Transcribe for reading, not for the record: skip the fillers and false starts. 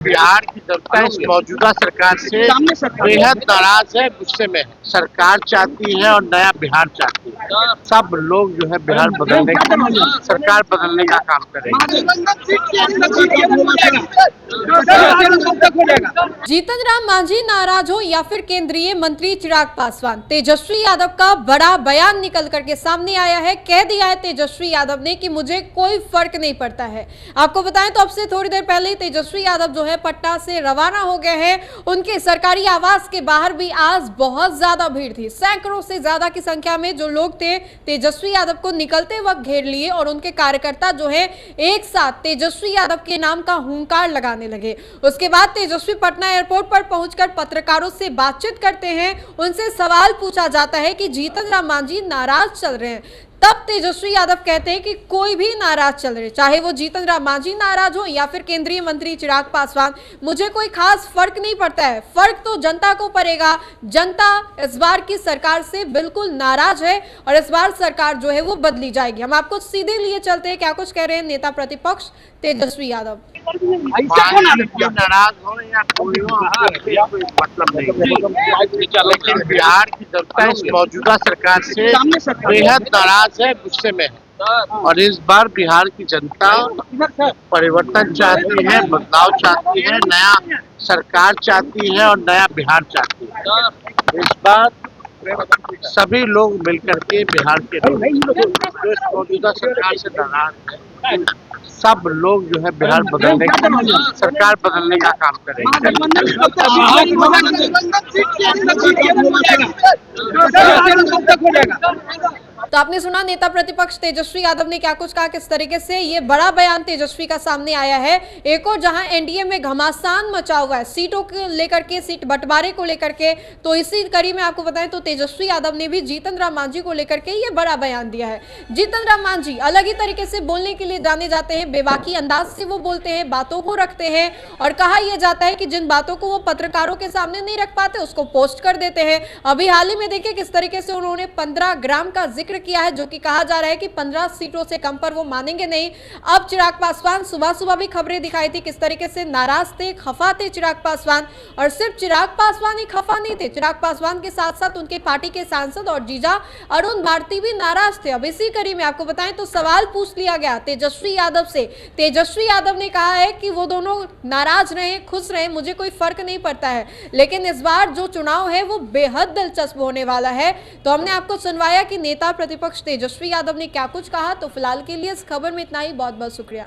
बिहार की जनता इस मौजूदा सरकार से बेहद नाराज है, गुस्से में है। सरकार चाहती है और नया बिहार चाहती है। सब लोग जो है बिहार बदलने सरकार बदलने का काम करेंगे। जीतन राम मांझी नाराज हो या फिर केंद्रीय मंत्री चिराग पासवान, तेजस्वी यादव का बड़ा बयान निकल करके सामने आया है। कह दिया है तेजस्वी यादव ने कि मुझे कोई फर्क नहीं पड़ता है। आपको बताएं तो अब से थोड़ी देर पहले तेजस्वी यादव जो है पटना से रवाना हो गए हैं। उनके सरकारी आवास के बाहर भी आज बहुत ज्यादा भीड़ थी। सैकड़ों से ज्यादा की संख्या में जो लोग थे तेजस्वी यादव को निकलते वक्त घेर लिए और उनके कार्यकर्ता जो है एक साथ तेजस्वी यादव के नाम का हुंकार लगाने लगे। उसके बाद तेजस्वी पटना एयरपोर्ट पर पहुंचकर पत्रकारों से बातचीत करते हैं। उनसे सवाल पूछा जाता है कि जीतन राम मांझी नाराज चल रहे हैं। तब तेजस्वी यादव कहते हैं कि कोई भी नाराज चल रहे, चाहे वो जीतन राम मांझी नाराज हो या फिर केंद्रीय मंत्री चिराग पासवान, मुझे कोई खास फर्क नहीं पड़ता है। फर्क तो जनता को पड़ेगा। जनता इस बार की सरकार से बिल्कुल नाराज है और इस बार सरकार जो है वो बदली जाएगी। हम आपको सीधे लिए चलते हैं, क्या कुछ कह रहे हैं नेता प्रतिपक्ष तेजस्वी यादव। नाराज हो या कोई हो, कोई मतलब नहीं, लेकिन बिहार की जनता इस मौजूदा सरकार से बेहद नाराज है, गुस्से में है। और इस बार बिहार की जनता परिवर्तन चाहती है, बदलाव चाहती है, नया सरकार चाहती है और नया बिहार चाहती है। इस बार सभी लोग मिलकर के बिहार के लोग जो इस मौजूदा सरकार से नाराज है, सब लोग जो है बिहार बदलने सरकार बदलने का काम करेंगे। तो आपने सुना नेता प्रतिपक्ष तेजस्वी यादव ने क्या कुछ कहा, किस तरीके से ये बड़ा बयान तेजस्वी का सामने आया है। एक और जहां एनडीए में घमासान मचा हुआ है सीटों को लेकर के, सीट बंटवारे को लेकर के, तो इसी कड़ी में आपको बताएं तो तेजस्वी यादव ने भी जीतन राम मांझी को लेकर के ये बड़ा बयान दिया है। जीतन राम मांझी अलग ही तरीके से बोलने के लिए जाने जाते हैं, बेबाकी अंदाज से वो बोलते हैं, बातों को रखते हैं और कहा यह जाता है कि जिन बातों को वो पत्रकारों के सामने नहीं रख पाते उसको पोस्ट कर देते हैं। अभी हाल ही में देखिए किस तरीके से उन्होंने 15 ग्राम का जिक्र किया है, जो कि कहा जा रहा है कि 15 सीटों से कम पर वो मानेंगे नहीं। अब चिराग पासवान, सुबह सुबह भी खबरें दिखाई थी किस तरीके से नाराज थे, खफा थे चिराग पासवान। और सिर्फ चिराग पासवान ही खफा नहीं थे, चिराग पासवान के साथ साथ उनके पार्टी के सांसद और जीजा अरुण भारती भी नाराज थे। अब इसी कड़ी में आपको बताएं तो सवाल पूछ लिया गया तेजस्वी यादव से। तेजस्वी यादव ने कहा है कि वो दोनों नाराज रहे, खुश रहे, मुझे कोई फर्क नहीं पड़ता है, लेकिन इस बार जो चुनाव है वो बेहद दिलचस्प होने वाला है। तो हमने आपको सुनवाया कि नेता प्रतिपक्ष तेजस्वी यादव ने क्या कुछ कहा। तो फिलहाल के लिए इस खबर में इतना ही। बहुत बहुत शुक्रिया।